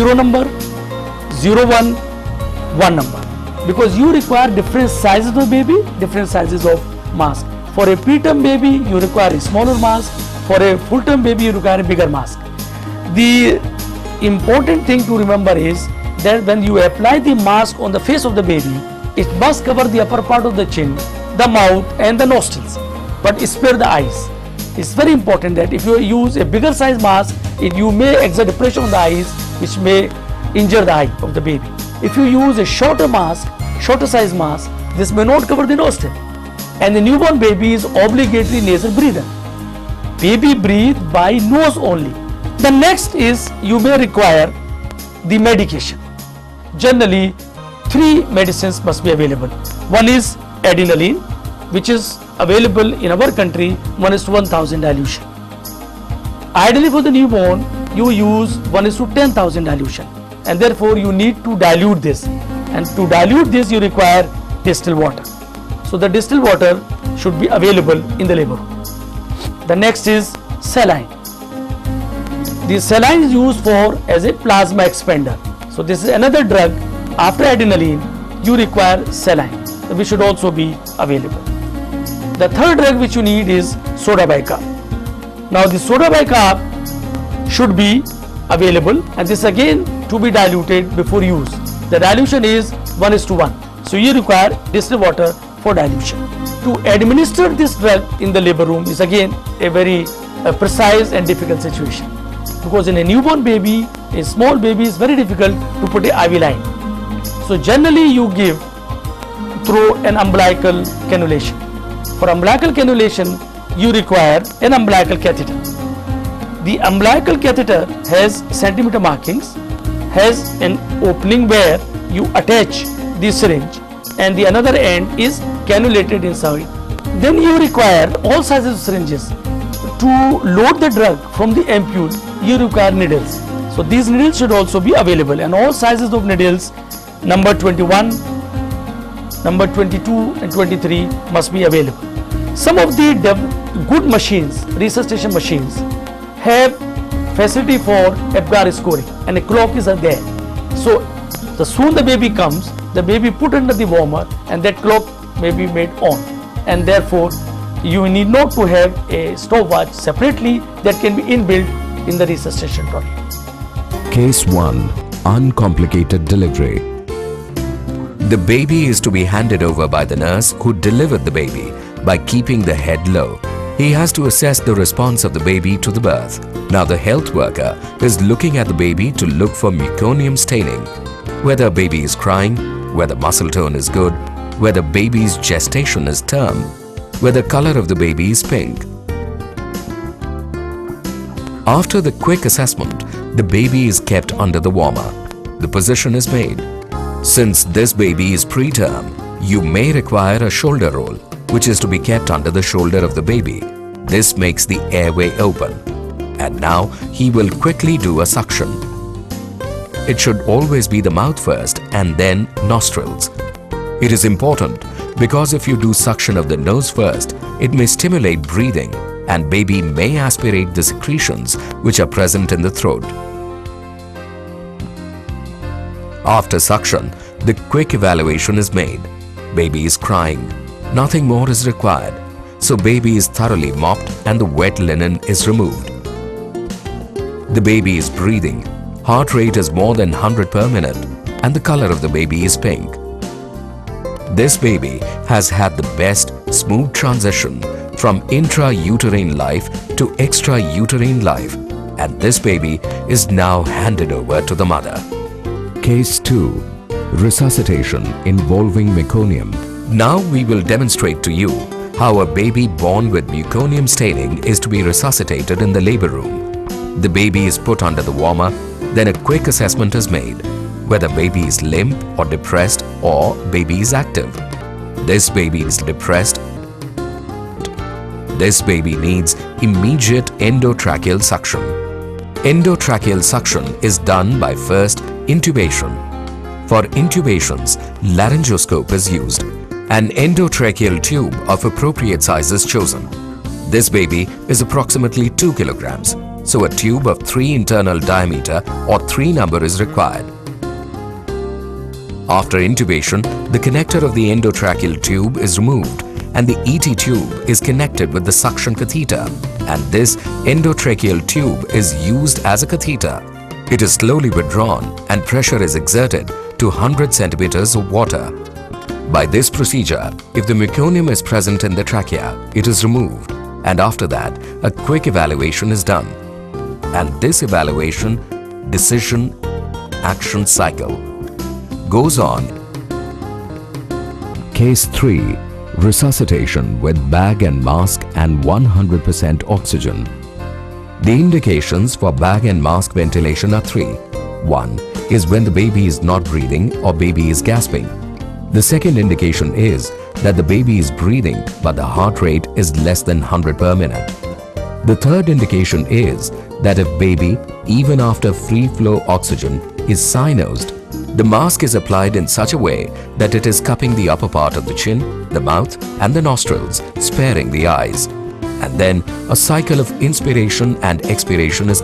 0 number, 01, 1 number, because you require different sizes of baby, different sizes of mask. For a preterm baby, you require a smaller mask. For a full-term baby, you require a bigger mask. The important thing to remember is that when you apply the mask on the face of the baby, it must cover the upper part of the chin, the mouth and the nostrils, but spare the eyes. It's very important that if you use a bigger size mask, you may exert pressure on the eyes, which may injure the eye of the baby. If you use a shorter mask, shorter size mask, this may not cover the nostril. And the newborn baby is obligatory nasal breather. Baby breathe by nose only. The next is you may require the medication. Generally, 3 medicines must be available. One is adrenaline, which is available in our country 1:1000 dilution. Ideally for the newborn, you use 1:10,000 dilution, and therefore you need to dilute this. And to dilute this, you require distilled water. So the distilled water should be available in the labor room. The next is saline. The saline is used for as a plasma expander. So this is another drug. After adrenaline, you require saline, which should also be available. The third drug which you need is soda bicarb. Now the soda bicarb should be available, and this again to be diluted before use. The dilution is 1:1. So you require distilled water for dilution. To administer this drug in the labor room is again a very precise and difficult situation, because in a newborn baby, a small baby, is very difficult to put an IV line. So generally you give through an umbilical cannulation. For umbilical cannulation, you require an umbilical catheter. The umbilical catheter has centimeter markings, has an opening where you attach the syringe, and the another end is cannulated inside. Then you require all sizes of syringes. To load the drug from the ampule, you require needles. So these needles should also be available, and all sizes of needles, number 21, number 22 and 23 must be available. Some of the good machines, resuscitation machines, have facility for Apgar scoring, and a clock is there. So the soon the baby comes, the baby put under the warmer, and that clock may be made on, and therefore you need not to have a stopwatch separately that can be inbuilt in the resuscitation trolley. Case 1. Uncomplicated delivery. The baby is to be handed over by the nurse who delivered the baby by keeping the head low. He has to assess the response of the baby to the birth. Now the health worker is looking at the baby to look for meconium staining, whether baby is crying, whether muscle tone is good, whether baby's gestation is term, whether color of the baby is pink. After the quick assessment, the baby is kept under the warmer. The position is made. Since this baby is preterm, you may require a shoulder roll, which is to be kept under the shoulder of the baby. This makes the airway open. And now he will quickly do a suction. It should always be the mouth first and then nostrils. It is important because if you do suction of the nose first, it may stimulate breathing, and baby may aspirate the secretions which are present in the throat. After suction, the quick evaluation is made. Baby is crying. Nothing more is required. So baby is thoroughly mopped and the wet linen is removed. The baby is breathing. Heart rate is more than 100 per minute, and the color of the baby is pink. This baby has had the best smooth transition from intrauterine life to extrauterine life, and this baby is now handed over to the mother. Case 2. Resuscitation involving meconium. Now we will demonstrate to you how a baby born with meconium staining is to be resuscitated in the labor room. The baby is put under the warmer, then a quick assessment is made, whether baby is limp or depressed or baby is active. This baby is depressed. This baby needs immediate endotracheal suction. Endotracheal suction is done by first intubation. For intubations, laryngoscope is used. An endotracheal tube of appropriate size is chosen. This baby is approximately 2 kilograms. so a tube of 3 internal diameter or 3 number is required. After intubation, the connector of the endotracheal tube is removed and the ET tube is connected with the suction catheter, and this endotracheal tube is used as a catheter. It is slowly withdrawn and pressure is exerted to 100 centimeters of water. By this procedure, if the meconium is present in the trachea, it is removed, and after that, a quick evaluation is done. And this evaluation, decision, action cycle goes on. Case 3. Resuscitation with bag and mask and 100% oxygen. The indications for bag and mask ventilation are 3. 1 is when the baby is not breathing or baby is gasping. The second indication is that the baby is breathing but the heart rate is less than 100 per minute. The third indication is that if baby, even after free flow oxygen, is cyanosed, the mask is applied in such a way that it is cupping the upper part of the chin, the mouth and the nostrils, sparing the eyes. And then a cycle of inspiration and expiration is